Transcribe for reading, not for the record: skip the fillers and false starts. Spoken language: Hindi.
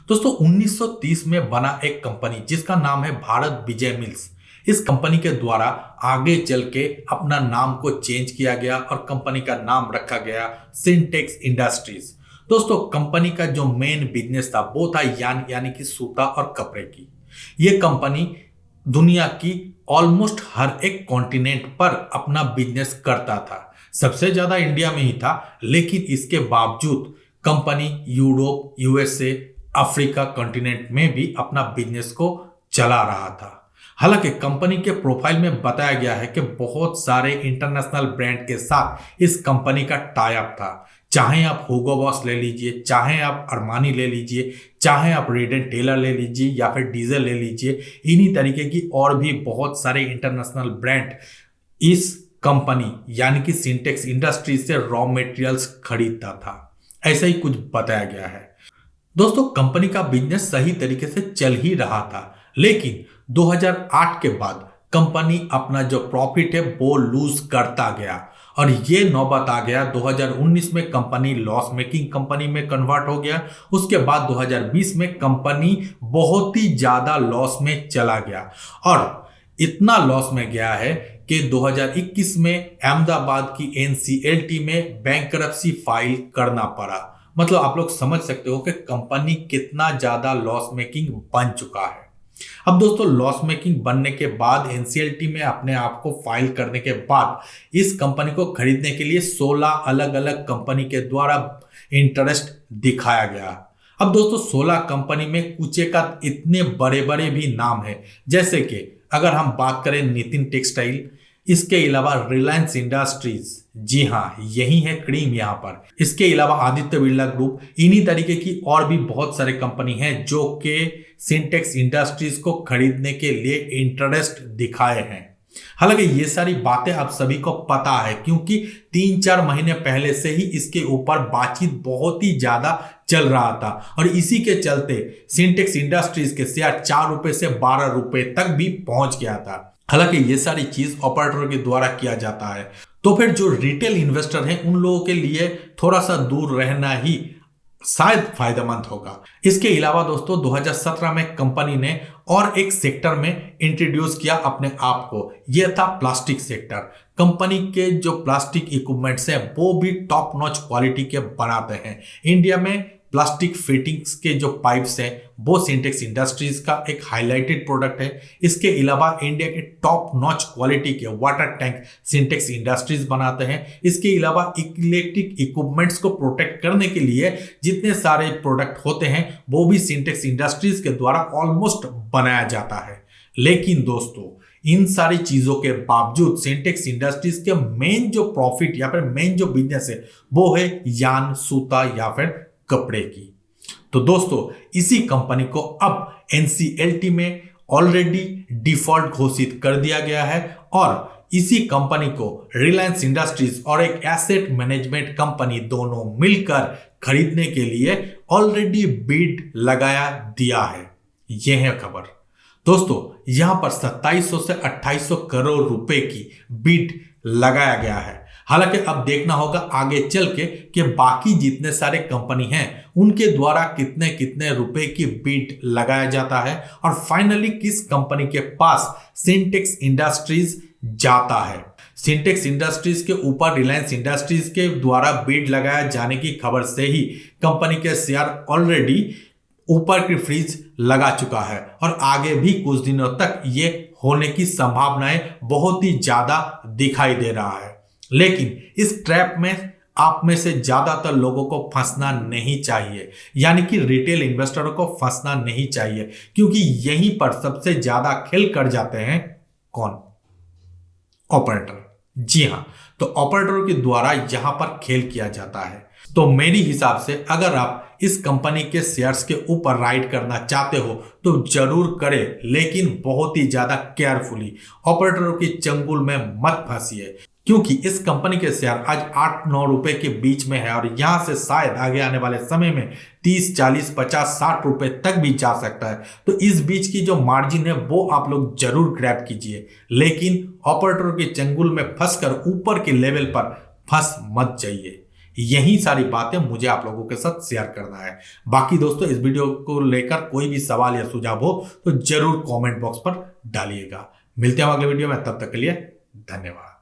दोस्तों 1930 में बना एक कंपनी जिसका नाम है भारत विजय मिल्स। इस कंपनी के द्वारा आगे चल के अपना नाम को चेंज किया गया और कंपनी का नाम रखा गया सिंटेक्स इंडस्ट्रीज। दोस्तों कंपनी का जो मेन बिजनेस था वो था यानी कि सूता और कपड़े की। ये कंपनी दुनिया की ऑलमोस्ट हर एक कॉन्टिनेंट पर अपना बिजनेस करता था। सबसे ज्यादा इंडिया में ही था, लेकिन इसके बावजूद company Europe, USA, Africa continent में भी अपना बिजनेस को चला रहा था। हालांकि कंपनी के प्रोफाइल में बताया गया है कि बहुत सारे इंटरनेशनल ब्रांड के साथ इस कंपनी का टाई अप था। चाहे आप हुगो बॉस ले लीजिए, चाहे आप अरमानी ले लीजिए, चाहे आप रेड एंड टेलर ले लीजिए या फिर डीजल ले लीजिए, इन्हीं तरीके की और भी बहुत सारे इंटरनेशनल ब्रांड इस कंपनी यानी कि सिंटेक्स इंडस्ट्रीज से रॉ मटेरियल्स खरीदता था। ऐसा ही कुछ बताया गया है। दोस्तों कंपनी का बिजनेस सही तरीके से चल ही रहा था, लेकिन 2008 के बाद कंपनी अपना जो प्रॉफिट है वो लूज करता गया और ये नौबत आ गया 2019 में कंपनी लॉस मेकिंग कंपनी में कन्वर्ट हो गया। उसके बाद 2020 में कंपनी बहुत ही ज्यादा लॉस में चला गया और इतना लॉस में गया है कि 2021 में अहमदाबाद की एनसीएलटी में बैंकरप्सी फाइल करना पड़ा। मतलब आप लोग समझ सकते हो कि कंपनी कितना ज्यादा लॉस मेकिंग बन चुका है। अब दोस्तों लॉस मेकिंग बनने के बाद एनसीएलटी में अपने आप को फाइल करने के बाद इस कंपनी को खरीदने के लिए 16 अलग अलग कंपनी के द्वारा इंटरेस्ट दिखाया गया। अब दोस्तों 16 कंपनी में कुछ का इतने बड़े बड़े भी नाम है, जैसे कि अगर हम बात करें नितिन टेक्सटाइल, इसके अलावा रिलायंस इंडस्ट्रीज, जी हाँ यही है क्रीम यहाँ पर, इसके अलावा आदित्य बिरला ग्रुप, इन्हीं तरीके की और भी बहुत सारे कंपनी हैं जो कि सिंटेक्स इंडस्ट्रीज को खरीदने के लिए इंटरेस्ट दिखाए हैं। हालांकि ये सारी बातें आप सभी को पता है, क्योंकि 3-4 महीने पहले से ही इसके ऊपर बातचीत बहुत ही ज्यादा चल रहा था और इसी के चलते सिंटेक्स इंडस्ट्रीज के शेयर 4 रुपए से 12 रुपए तक भी पहुंच गया था। हालांकि ये सारी चीज ऑपरेटर के द्वारा किया जाता है, तो फिर जो रिटेल इन्वेस्टर हैं उन लोगों के लिए थोड़ा सा दूर रहना ही शायद फायदेमंद होगा। इसके अलावा दोस्तों 2017 में कंपनी ने और एक सेक्टर में इंट्रोड्यूस किया अपने आप को, यह था प्लास्टिक सेक्टर। कंपनी के जो प्लास्टिक इक्विपमेंट्स हैं वो भी टॉप नॉच क्वालिटी के बनाते हैं। इंडिया में प्लास्टिक फिटिंग्स के जो पाइप्स हैं वो सिंटेक्स इंडस्ट्रीज का एक हाईलाइटेड प्रोडक्ट है। इसके अलावा इंडिया के टॉप नॉच क्वालिटी के वाटर टैंक सिंटेक्स इंडस्ट्रीज बनाते हैं। इसके अलावा इलेक्ट्रिक इक्विपमेंट्स को प्रोटेक्ट करने के लिए जितने सारे प्रोडक्ट होते हैं वो भी सिंटेक्स इंडस्ट्रीज के द्वारा ऑलमोस्ट बनाया जाता है। लेकिन दोस्तों इन सारी चीजों के बावजूद सिंटेक्स इंडस्ट्रीज के मेन जो प्रॉफिट या फिर मेन जो बिजनेस है वो है यान, सूता या फिर कपड़े की। तो दोस्तों इसी कंपनी को अब एनसीएलटी में ऑलरेडी डिफॉल्ट घोषित कर दिया गया है और इसी कंपनी को रिलायंस इंडस्ट्रीज और एक एसेट मैनेजमेंट कंपनी दोनों मिलकर खरीदने के लिए ऑलरेडी बिड लगाया दिया है। यह है खबर। दोस्तों यहां पर 2700 से 2800 करोड़ रुपए की बिड लगाया गया है। हालांकि अब देखना होगा आगे चल के कि बाकी जितने सारे कंपनी हैं उनके द्वारा कितने कितने रुपए की बिड लगाया जाता है और फाइनली किस कंपनी के पास सिंटेक्स इंडस्ट्रीज जाता है। सिंटेक्स इंडस्ट्रीज के ऊपर रिलायंस इंडस्ट्रीज के द्वारा बिड लगाया जाने की खबर से ही कंपनी के शेयर ऑलरेडी ऊपर की फ्रीज लगा चुका है और आगे भी कुछ दिनों तक ये होने की संभावनाएं बहुत ही ज्यादा दिखाई दे रहा है। लेकिन इस ट्रैप में आप में से ज्यादातर लोगों को फंसना नहीं चाहिए, यानी कि रिटेल इन्वेस्टरों को फंसना नहीं चाहिए, क्योंकि यहीं पर सबसे ज्यादा खेल कर जाते हैं कौन? ऑपरेटर। जी हां, तो ऑपरेटरों के द्वारा यहां पर खेल किया जाता है। तो मेरी हिसाब से अगर आप इस कंपनी के शेयर्स के ऊपर राइड करना चाहते हो तो जरूर करें, लेकिन बहुत ही ज्यादा केयरफुली। ऑपरेटरों की चंगुल में मत फंसिए, क्योंकि इस कंपनी के शेयर आज 8-9 रुपए के बीच में है और यहां से शायद आगे आने वाले समय में 30, 40, 50, 60 रुपए तक भी जा सकता है। तो इस बीच की जो मार्जिन है वो आप लोग जरूर ग्रैब कीजिए, लेकिन ऑपरेटर के चंगुल में फंसकर ऊपर के लेवल पर फंस मत जाइए। यही सारी बातें मुझे आप लोगों के साथ शेयर करना है। बाकी दोस्तों, इस वीडियो को लेकर कोई भी सवाल या सुझाव हो तो जरूर कमेंट बॉक्स पर डालिएगा। मिलते हैं अगले वीडियो में, तब तक के लिए धन्यवाद।